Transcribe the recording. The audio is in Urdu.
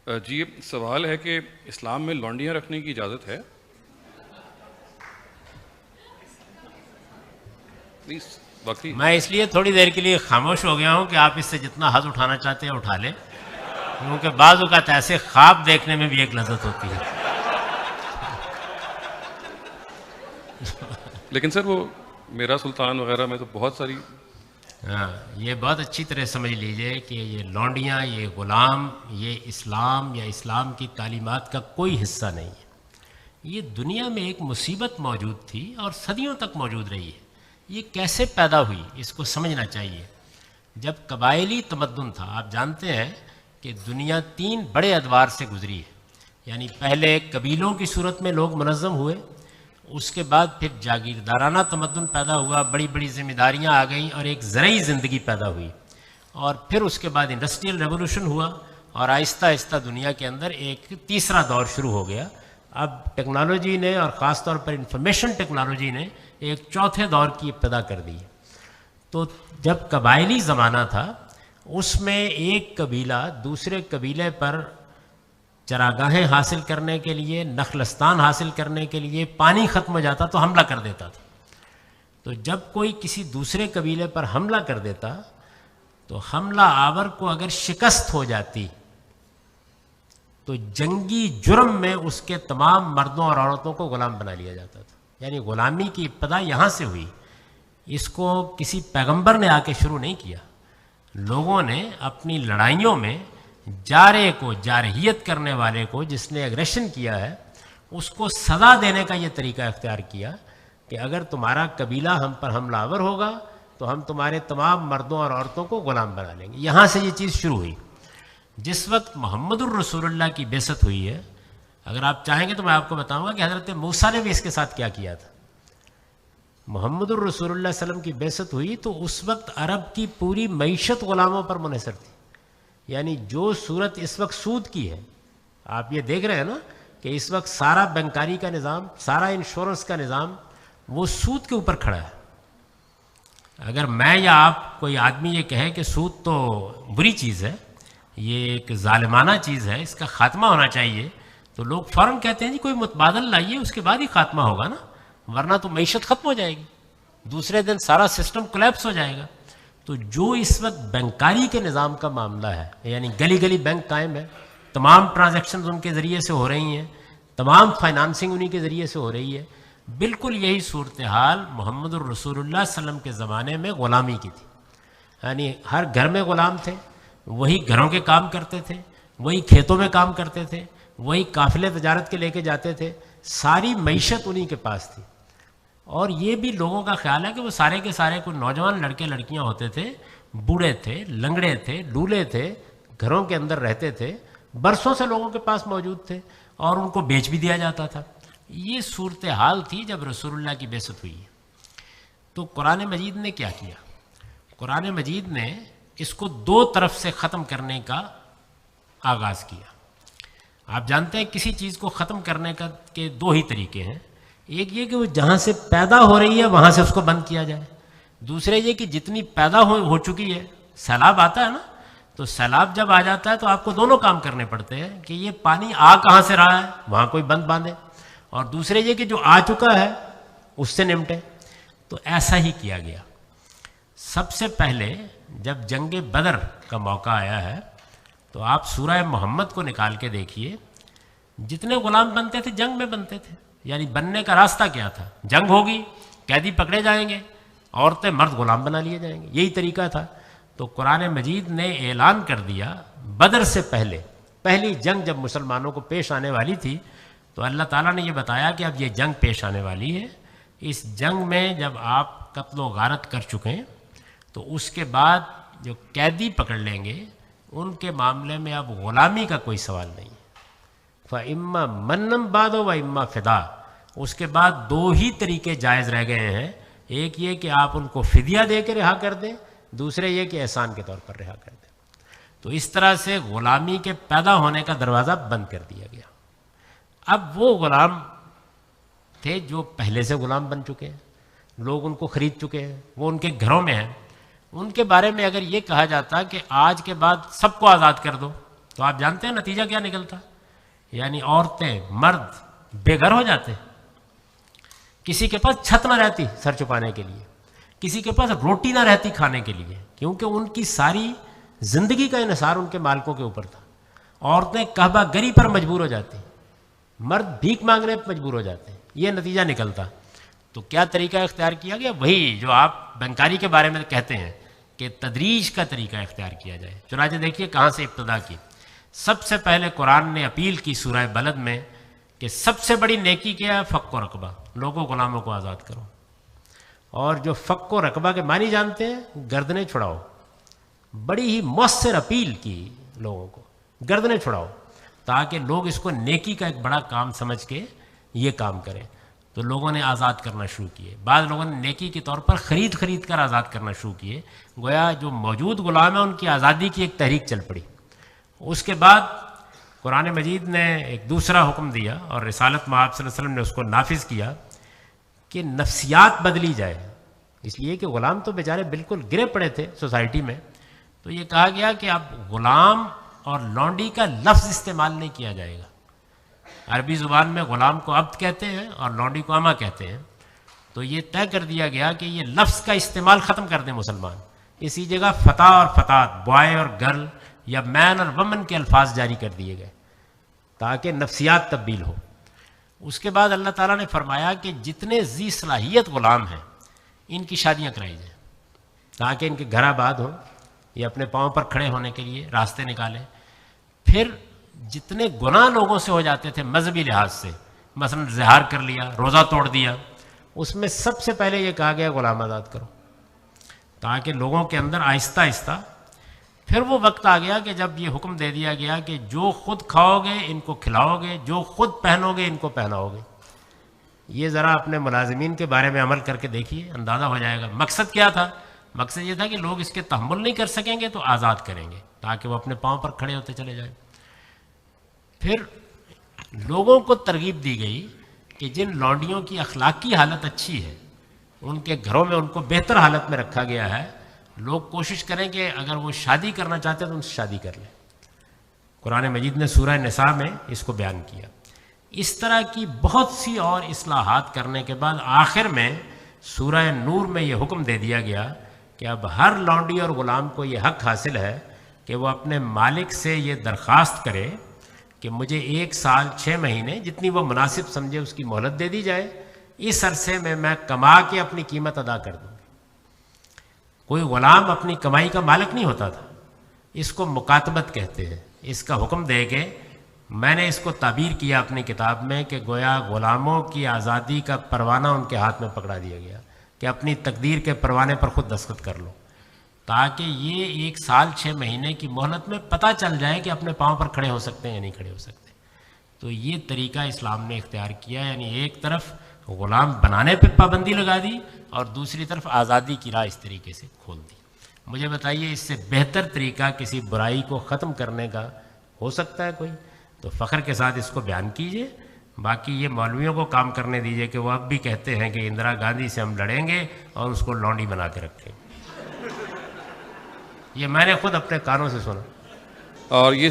جی سوال ہے کہ اسلام میں لونڈیاں رکھنے کی اجازت ہے؟ پلیز واقعی میں اس لیے تھوڑی دیر کے لیے خاموش ہو گیا ہوں کہ آپ اس سے جتنا حد اٹھانا چاہتے ہیں اٹھا لیں، کیونکہ بعض اوقات ایسے خواب دیکھنے میں بھی ایک لذت ہوتی ہے۔ لیکن سر وہ میرا سلطان وغیرہ میں تو بہت ساری ہاں، یہ بہت اچھی طرح سمجھ لیجئے کہ یہ لونڈیاں، یہ غلام، یہ اسلام یا اسلام کی تعلیمات کا کوئی حصہ نہیں ہے۔ یہ دنیا میں ایک مصیبت موجود تھی اور صدیوں تک موجود رہی ہے۔ یہ کیسے پیدا ہوئی اس کو سمجھنا چاہیے۔ جب قبائلی تمدن تھا، آپ جانتے ہیں کہ دنیا 3 بڑے ادوار سے گزری ہے، یعنی پہلے قبیلوں کی صورت میں لوگ منظم ہوئے، اس کے بعد پھر جاگیردارانہ تمدن پیدا ہوا، بڑی بڑی ذمہ داریاں آ گئیں اور ایک زرعی زندگی پیدا ہوئی، اور پھر اس کے بعد انڈسٹریل ریولوشن ہوا، اور آہستہ آہستہ دنیا کے اندر ایک تیسرا دور شروع ہو گیا۔ اب ٹیکنالوجی نے اور خاص طور پر انفارمیشن ٹیکنالوجی نے ایک چوتھے دور کی ابتدا کر دی۔ تو جب قبائلی زمانہ تھا، اس میں ایک قبیلہ دوسرے قبیلے پر چراگاہیں حاصل کرنے کے لیے، نخلستان حاصل کرنے کے لیے، پانی ختم ہو جاتا تو حملہ کر دیتا تھا۔ تو جب کوئی کسی دوسرے قبیلے پر حملہ کر دیتا تو حملہ آور کو اگر شکست ہو جاتی تو جنگی جرم میں اس کے تمام مردوں اور عورتوں کو غلام بنا لیا جاتا تھا۔ یعنی غلامی کی ابتدا یہاں سے ہوئی۔ اس کو کسی پیغمبر نے آ کے شروع نہیں کیا، لوگوں نے اپنی لڑائیوں میں جارے کو، جارحیت کرنے والے کو، جس نے اگریشن کیا ہے، اس کو سزا دینے کا یہ طریقہ اختیار کیا کہ اگر تمہارا قبیلہ ہم پر حملہ آور ہوگا تو ہم تمہارے تمام مردوں اور عورتوں کو غلام بنا لیں گے۔ یہاں سے یہ چیز شروع ہوئی۔ جس وقت محمد الرسول اللہ کی بعثت ہوئی ہے، اگر آپ چاہیں گے تو میں آپ کو بتاؤں گا کہ حضرت موسیٰ نے بھی اس کے ساتھ کیا کیا تھا۔ محمد الرسول اللہ صلی اللہ علیہ وسلم کی بعثت ہوئی تو اس وقت عرب کی پوری معیشت غلاموں پر منحصر تھی۔ یعنی جو صورت اس وقت سود کی ہے، آپ یہ دیکھ رہے ہیں نا کہ اس وقت سارا بینکاری کا نظام، سارا انشورنس کا نظام وہ سود کے اوپر کھڑا ہے۔ اگر میں یا آپ کوئی آدمی یہ کہے کہ سود تو بری چیز ہے، یہ ایک ظالمانہ چیز ہے، اس کا خاتمہ ہونا چاہیے، تو لوگ فوراً کہتے ہیں جی کوئی متبادل لائیے، اس کے بعد ہی خاتمہ ہوگا نا، ورنہ تو معیشت ختم ہو جائے گی، دوسرے دن سارا سسٹم کولیپس ہو جائے گا۔ تو جو اس وقت بینکاری کے نظام کا معاملہ ہے، یعنی گلی گلی بینک قائم ہے، تمام ٹرانزیکشنز ان کے ذریعے سے ہو رہی ہیں، تمام فائنانسنگ انہی کے ذریعے سے ہو رہی ہے، بالکل یہی صورتحال محمد الرسول اللہ صلی اللہ علیہ وسلم کے زمانے میں غلامی کی تھی۔ یعنی ہر گھر میں غلام تھے، وہی گھروں کے کام کرتے تھے، وہی کھیتوں میں کام کرتے تھے، وہی قافلے تجارت کے لے کے جاتے تھے، ساری معیشت انہی کے پاس تھی۔ اور یہ بھی لوگوں کا خیال ہے کہ وہ سارے کے سارے کوئی نوجوان لڑکے لڑکیاں ہوتے تھے، بوڑھے تھے، لنگڑے تھے، لولے تھے، گھروں کے اندر رہتے تھے، برسوں سے لوگوں کے پاس موجود تھے، اور ان کو بیچ بھی دیا جاتا تھا۔ یہ صورتحال تھی جب رسول اللہ کی بعثت ہوئی۔ تو قرآن مجید نے کیا کیا؟ قرآن مجید نے اس کو 2 طرف سے ختم کرنے کا آغاز کیا۔ آپ جانتے ہیں کسی چیز کو ختم کرنے کے 2 ہی طریقے ہیں۔ ایک یہ کہ وہ جہاں سے پیدا ہو رہی ہے وہاں سے اس کو بند کیا جائے، دوسرے یہ کہ جتنی پیدا ہو چکی ہے، سیلاب آتا ہے نا، تو سیلاب جب آ جاتا ہے تو آپ کو دونوں کام کرنے پڑتے ہیں کہ یہ پانی آ کہاں سے رہا ہے، وہاں کوئی بند باندھے، اور دوسرے یہ کہ جو آ چکا ہے اس سے نمٹے۔ تو ایسا ہی کیا گیا۔ سب سے پہلے جب جنگ بدر کا موقع آیا ہے تو آپ سورہ محمد کو نکال کے دیکھیے، جتنے غلام بنتے تھے جنگ میں بنتے تھے۔ یعنی بننے کا راستہ کیا تھا؟ جنگ ہوگی، قیدی پکڑے جائیں گے، عورتیں مرد غلام بنا لیے جائیں گے، یہی طریقہ تھا۔ تو قرآن مجید نے اعلان کر دیا بدر سے پہلے، پہلی جنگ جب مسلمانوں کو پیش آنے والی تھی تو اللہ تعالیٰ نے یہ بتایا کہ اب یہ جنگ پیش آنے والی ہے۔ اس جنگ میں جب آپ قتل و غارت کر چکے ہیں تو اس کے بعد جو قیدی پکڑ لیں گے ان کے معاملے میں اب غلامی کا کوئی سوال نہیں ہے۔ فَإِمَّا مَنًّا بَعْدُ وَإِمَّا فِدَاءً، اس کے بعد 2 ہی طریقے جائز رہ گئے ہیں۔ ایک یہ کہ آپ ان کو فدیہ دے کے رہا کر دیں، دوسرے یہ کہ احسان کے طور پر رہا کر دیں۔ تو اس طرح سے غلامی کے پیدا ہونے کا دروازہ بند کر دیا گیا۔ اب وہ غلام تھے جو پہلے سے غلام بن چکے ہیں، لوگ ان کو خرید چکے ہیں، وہ ان کے گھروں میں ہیں، ان کے بارے میں اگر یہ کہا جاتا کہ آج کے بعد سب کو آزاد کر دو تو آپ جانتے ہیں نتیجہ کیا نکلتا؟ یعنی عورتیں مرد بے گھر ہو جاتے، کسی کے پاس چھت نہ رہتی سر چھپانے کے لیے، کسی کے پاس روٹی نہ رہتی کھانے کے لیے، کیونکہ ان کی ساری زندگی کا انحصار ان کے مالکوں کے اوپر تھا۔ عورتیں کعبہ گری پر مجبور ہو جاتی، مرد بھیک مانگنے پر مجبور ہو جاتے ہیں، یہ نتیجہ نکلتا۔ تو کیا طریقہ اختیار کیا گیا؟ وہی جو آپ بینکاری کے بارے میں کہتے ہیں کہ تدریج کا طریقہ اختیار کیا جائے۔ چنانچہ دیکھیے کہاں سے ابتدا کی۔ سب سے پہلے قرآن نے اپیل کی سورہ بلد میں کہ سب سے بڑی نیکی کیا ہے؟ فک و رقبہ، لوگوں غلاموں کو آزاد کرو۔ اور جو فک و رقبہ کے معنی جانتے ہیں؟ گردنیں چھڑاؤ۔ بڑی ہی مؤثر اپیل کی لوگوں کو، گردنیں چھڑاؤ، تاکہ لوگ اس کو نیکی کا ایک بڑا کام سمجھ کے یہ کام کریں۔ تو لوگوں نے آزاد کرنا شروع کیے، بعض لوگوں نے نیکی کے طور پر خرید کر آزاد کرنا شروع کیے، گویا جو موجود غلام ہیں ان کی آزادی کی ایک تحریک چل پڑی۔ اس کے بعد قرآن مجید نے ایک دوسرا حکم دیا، اور رسالت مآب صلی اللہ علیہ وسلم نے اس کو نافذ کیا، کہ نفسیات بدلی جائے۔ اس لیے کہ غلام تو بیچارے بالکل گرے پڑے تھے سوسائٹی میں، تو یہ کہا گیا کہ اب غلام اور لونڈی کا لفظ استعمال نہیں کیا جائے گا۔ عربی زبان میں غلام کو عبد کہتے ہیں اور لونڈی کو اما کہتے ہیں، تو یہ طے کر دیا گیا کہ یہ لفظ کا استعمال ختم کر دیں مسلمان، اسی جگہ فتح اور فتات، بوائے اور گرل یا مین اور ومن کے الفاظ جاری کر دیے گئے تاکہ نفسیات تبدیل ہو۔ اس کے بعد اللہ تعالیٰ نے فرمایا کہ جتنے ذی صلاحیت غلام ہیں ان کی شادیاں کرائی جائیں تاکہ ان کے گھر آباد ہوں، یہ اپنے پاؤں پر کھڑے ہونے کے لیے راستے نکالیں۔ پھر جتنے گناہ لوگوں سے ہو جاتے تھے مذہبی لحاظ سے، مثلا زہار کر لیا، روزہ توڑ دیا، اس میں سب سے پہلے یہ کہا گیا غلام آزاد کرو، تاکہ لوگوں کے اندر آہستہ آہستہ پھر وہ وقت آ گیا کہ جب یہ حکم دے دیا گیا کہ جو خود کھاؤ گے ان کو کھلاؤ گے، جو خود پہنو گے ان کو پہناؤ گے۔ یہ ذرا اپنے ملازمین کے بارے میں عمل کر کے دیکھیے، اندازہ ہو جائے گا۔ مقصد کیا تھا؟ مقصد یہ تھا کہ لوگ اس کے تحمل نہیں کر سکیں گے تو آزاد کریں گے تاکہ وہ اپنے پاؤں پر کھڑے ہوتے چلے جائیں۔ پھر لوگوں کو ترغیب دی گئی کہ جن لونڈیوں کی اخلاقی حالت اچھی ہے ان کے گھروں میں ان کو بہتر حالت میں رکھا گیا ہے، لوگ کوشش کریں کہ اگر وہ شادی کرنا چاہتے ہیں تو ان سے شادی کر لیں۔ قرآن مجید نے سورہ نساء میں اس کو بیان کیا۔ اس طرح کی بہت سی اور اصلاحات کرنے کے بعد آخر میں سورہ نور میں یہ حکم دے دیا گیا کہ اب ہر لونڈی اور غلام کو یہ حق حاصل ہے کہ وہ اپنے مالک سے یہ درخواست کرے کہ مجھے 1 سال 6 مہینے جتنی وہ مناسب سمجھے اس کی مہلت دے دی جائے، اس عرصے میں کما کے اپنی قیمت ادا کر دوں گی۔ کوئی غلام اپنی کمائی کا مالک نہیں ہوتا تھا، اس کو مکاتبت کہتے ہیں۔ اس کا حکم دے کے میں نے اس کو تعبیر کیا اپنی کتاب میں کہ گویا غلاموں کی آزادی کا پروانہ ان کے ہاتھ میں پکڑا دیا گیا کہ اپنی تقدیر کے پروانے پر خود دستخط کر لو، تاکہ یہ 1 سال 6 مہینے کی مہلت میں پتہ چل جائے کہ اپنے پاؤں پر کھڑے ہو سکتے ہیں یا نہیں کھڑے ہو سکتے۔ تو یہ طریقہ اسلام نے اختیار کیا، یعنی ایک طرف غلام بنانے پہ پابندی لگا دی اور دوسری طرف آزادی کی راہ اس طریقے سے کھول دی۔ مجھے بتائیے اس سے بہتر طریقہ کسی برائی کو ختم کرنے کا ہو سکتا ہے کوئی؟ تو فخر کے ساتھ اس کو بیان کیجئے۔ باقی یہ مولویوں کو کام کرنے دیجئے کہ وہ اب بھی کہتے ہیں کہ اندرا گاندھی سے ہم لڑیں گے اور اس کو لونڈی بنا کے رکھیں گے۔ یہ میں نے خود اپنے کانوں سے سنا۔ اور یہ